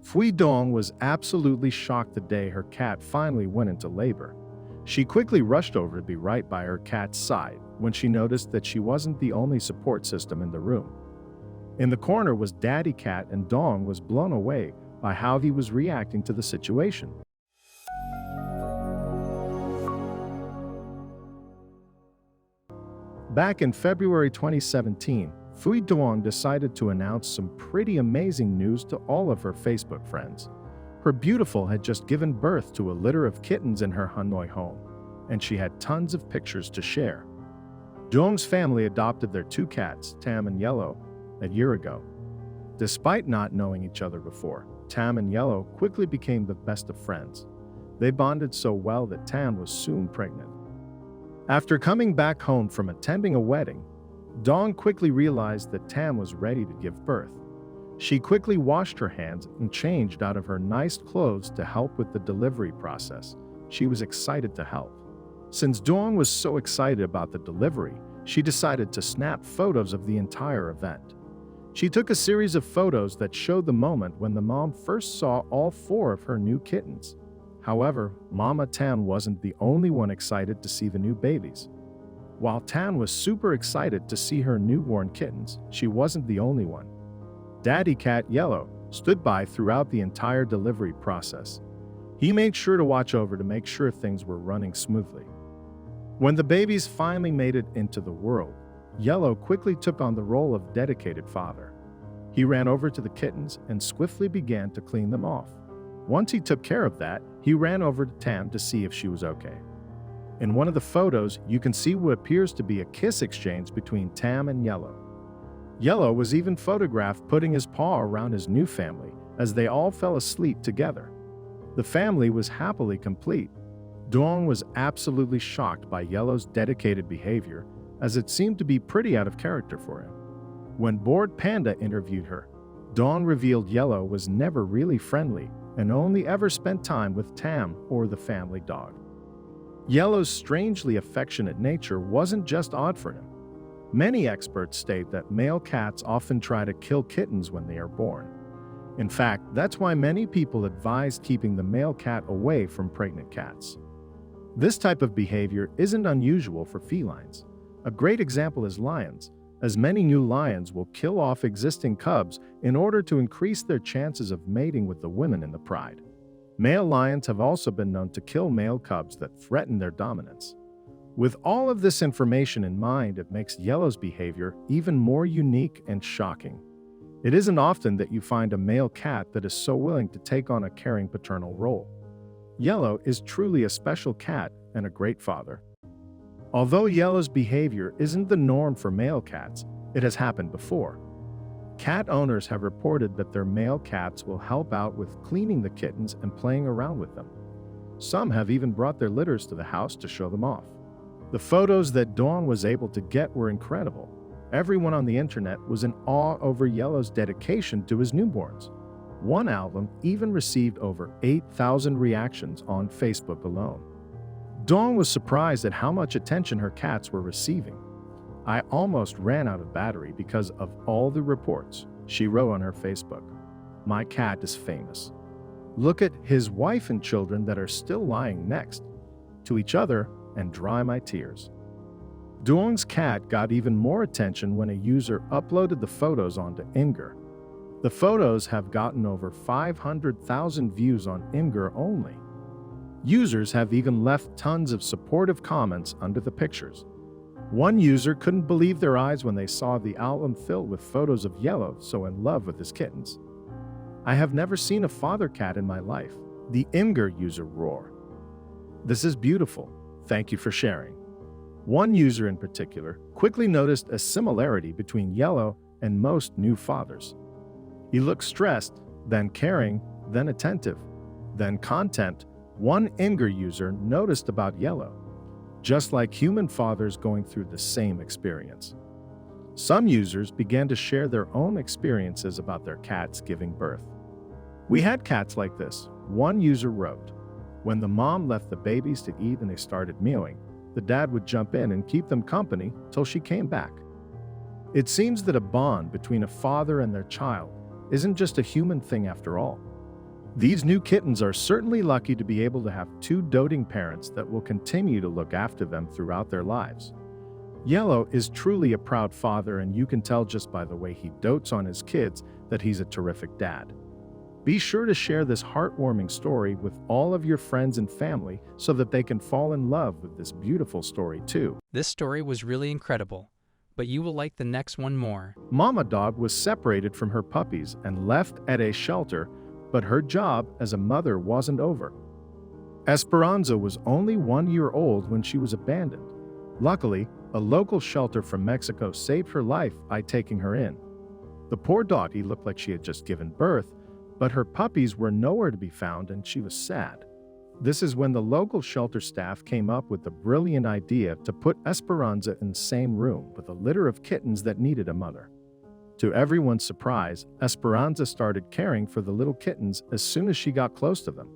Fui Dong was absolutely shocked the day her cat finally went into labor. She quickly rushed over to be right by her cat's side when she noticed that she wasn't the only support system in the room. In the corner was Daddy Cat, and Dong was blown away by how he was reacting to the situation. Back in February 2017, Fui Dong decided to announce some pretty amazing news to all of her Facebook friends. Her beautiful had just given birth to a litter of kittens in her Hanoi home, and she had tons of pictures to share. Dong's family adopted their two cats, Tam and Yellow, a year ago. Despite not knowing each other before, Tam and Yellow quickly became the best of friends. They bonded so well that Tam was soon pregnant. After coming back home from attending a wedding, Dong quickly realized that Tam was ready to give birth. She quickly washed her hands and changed out of her nice clothes to help with the delivery process. She was excited to help. Since Dong was so excited about the delivery, she decided to snap photos of the entire event. She took a series of photos that showed the moment when the mom first saw all four of her new kittens. However, Mama Tan wasn't the only one excited to see the new babies. While Tan was super excited to see her newborn kittens, she wasn't the only one. Daddy Cat Yellow stood by throughout the entire delivery process. He made sure to watch over to make sure things were running smoothly. When the babies finally made it into the world, Yellow quickly took on the role of dedicated father. He ran over to the kittens and swiftly began to clean them off. Once he took care of that, he ran over to Tam to see if she was okay. In one of the photos, you can see what appears to be a kiss exchange between Tam and Yellow. Yellow was even photographed putting his paw around his new family as they all fell asleep together. The family was happily complete. Dong was absolutely shocked by Yellow's dedicated behavior, as it seemed to be pretty out of character for him. When Bored Panda interviewed her, Dong revealed Yellow was never really friendly and only ever spent time with Tam or the family dog. Yellow's strangely affectionate nature wasn't just odd for him. Many experts state that male cats often try to kill kittens when they are born. In fact, that's why many people advise keeping the male cat away from pregnant cats. This type of behavior isn't unusual for felines. A great example is lions, as many new lions will kill off existing cubs in order to increase their chances of mating with the women in the pride. Male lions have also been known to kill male cubs that threaten their dominance. With all of this information in mind, it makes Yellow's behavior even more unique and shocking. It isn't often that you find a male cat that is so willing to take on a caring paternal role. Yellow is truly a special cat and a great father. Although Yellow's behavior isn't the norm for male cats, it has happened before. Cat owners have reported that their male cats will help out with cleaning the kittens and playing around with them. Some have even brought their litters to the house to show them off. The photos that Dawn was able to get were incredible. Everyone on the internet was in awe over Yellow's dedication to his newborns. One album even received over 8,000 reactions on Facebook alone. Dawn was surprised at how much attention her cats were receiving. "I almost ran out of battery because of all the reports," she wrote on her Facebook. "My cat is famous. Look at his wife and children that are still lying next to each other and dry my tears." Dawn's cat got even more attention when a user uploaded the photos onto Imgur. The photos have gotten over 500,000 views on Imgur only. Users have even left tons of supportive comments under the pictures. One user couldn't believe their eyes when they saw the album filled with photos of Yellow so in love with his kittens. "I have never seen a father cat in my life," the Imgur user roared. "This is beautiful. Thank you for sharing." One user in particular quickly noticed a similarity between Yellow and most new fathers. He looked stressed, then caring, then attentive, then content. One Imgur user noticed about Yellow, just like human fathers going through the same experience. Some users began to share their own experiences about their cats giving birth. "We had cats like this," one user wrote. "When the mom left the babies to eat and they started mewing, the dad would jump in and keep them company till she came back." It seems that a bond between a father and their child isn't just a human thing after all. These new kittens are certainly lucky to be able to have two doting parents that will continue to look after them throughout their lives. Yellow is truly a proud father, and you can tell just by the way he dotes on his kids that he's a terrific dad. Be sure to share this heartwarming story with all of your friends and family so that they can fall in love with this beautiful story too. This story was really incredible, but you will like the next one more. Mama dog was separated from her puppies and left at a shelter, but her job as a mother wasn't over. Esperanza was only 1 year old when she was abandoned. Luckily, a local shelter from Mexico saved her life by taking her in. The poor doggie looked like she had just given birth, but her puppies were nowhere to be found and she was sad. This is when the local shelter staff came up with the brilliant idea to put Esperanza in the same room with a litter of kittens that needed a mother. To everyone's surprise, Esperanza started caring for the little kittens as soon as she got close to them.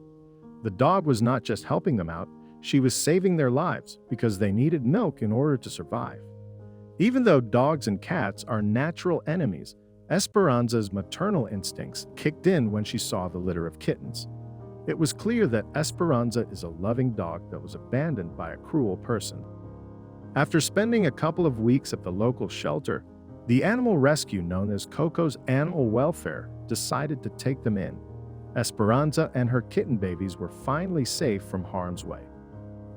The dog was not just helping them out, she was saving their lives because they needed milk in order to survive. Even though dogs and cats are natural enemies, Esperanza's maternal instincts kicked in when she saw the litter of kittens. It was clear that Esperanza is a loving dog that was abandoned by a cruel person. After spending a couple of weeks at the local shelter, the animal rescue known as Coco's Animal Welfare decided to take them in. Esperanza and her kitten babies were finally safe from harm's way.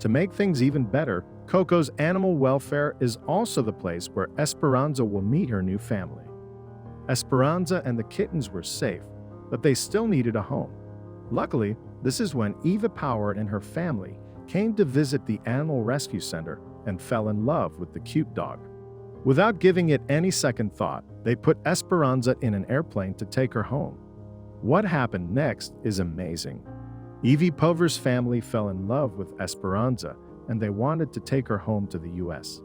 To make things even better, Coco's Animal Welfare is also the place where Esperanza will meet her new family. Esperanza and the kittens were safe, but they still needed a home. Luckily, this is when Eva Power and her family came to visit the Animal Rescue Center and fell in love with the cute dog. Without giving it any second thought, they put Esperanza in an airplane to take her home. What happened next is amazing. Evie Pover's family fell in love with Esperanza and they wanted to take her home to the US.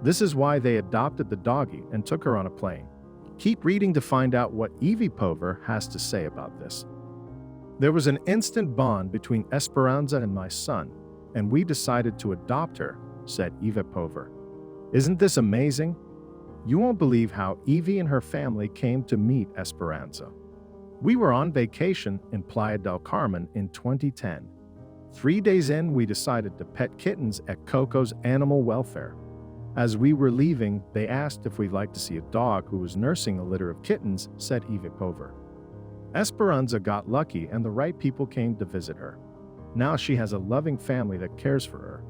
This is why they adopted the doggie and took her on a plane. Keep reading to find out what Evie Pover has to say about this. There was an instant bond between Esperanza and my son, and we decided to adopt her, said Eva Pover. Isn't this amazing? You won't believe how Evie and her family came to meet Esperanza. We were on vacation in Playa del Carmen in 2010. 3 days in, we decided to pet kittens at Coco's Animal Welfare. As we were leaving, they asked if we'd like to see a dog who was nursing a litter of kittens, said Eva Pover. Esperanza got lucky and the right people came to visit her. Now she has a loving family that cares for her.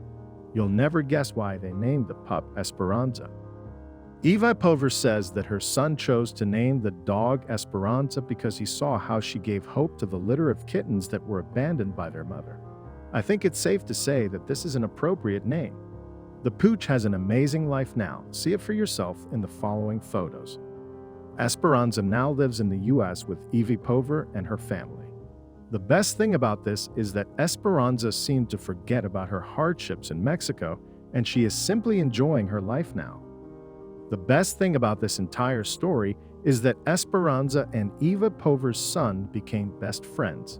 You'll never guess why they named the pup Esperanza. Eva Pover says that her son chose to name the dog Esperanza because he saw how she gave hope to the litter of kittens that were abandoned by their mother. I think it's safe to say that this is an appropriate name. The pooch has an amazing life now. See it for yourself in the following photos. Esperanza now lives in the US with Evie Pover and her family. The best thing about this is that Esperanza seemed to forget about her hardships in Mexico, and she is simply enjoying her life now. The best thing about this entire story is that Esperanza and Eva Pover's son became best friends.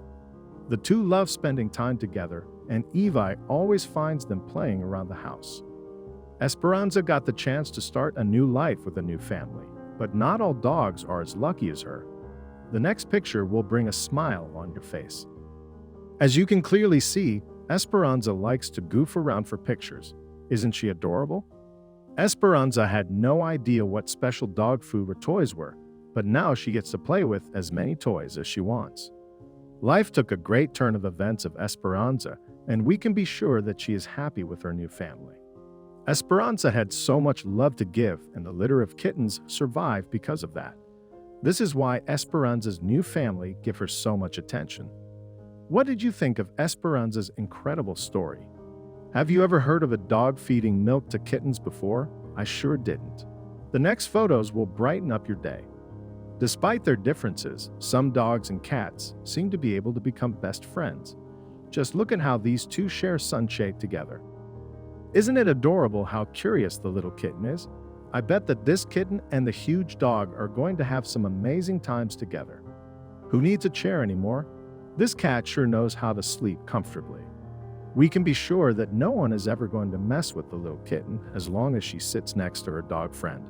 The two love spending time together, and Evie always finds them playing around the house. Esperanza got the chance to start a new life with a new family, but not all dogs are as lucky as her. The next picture will bring a smile on your face. As you can clearly see, Esperanza likes to goof around for pictures. Isn't she adorable? Esperanza had no idea what special dog food or toys were, but now she gets to play with as many toys as she wants. Life took a great turn of events of Esperanza, and we can be sure that she is happy with her new family. Esperanza had so much love to give, and the litter of kittens survived because of that. This is why Esperanza's new family give her so much attention. What did you think of Esperanza's incredible story? Have you ever heard of a dog feeding milk to kittens before? I sure didn't. The next photos will brighten up your day. Despite their differences, some dogs and cats seem to be able to become best friends. Just look at how these two share sunshade together. Isn't it adorable how curious the little kitten is? I bet that this kitten and the huge dog are going to have some amazing times together. Who needs a chair anymore? This cat sure knows how to sleep comfortably. We can be sure that no one is ever going to mess with the little kitten as long as she sits next to her dog friend.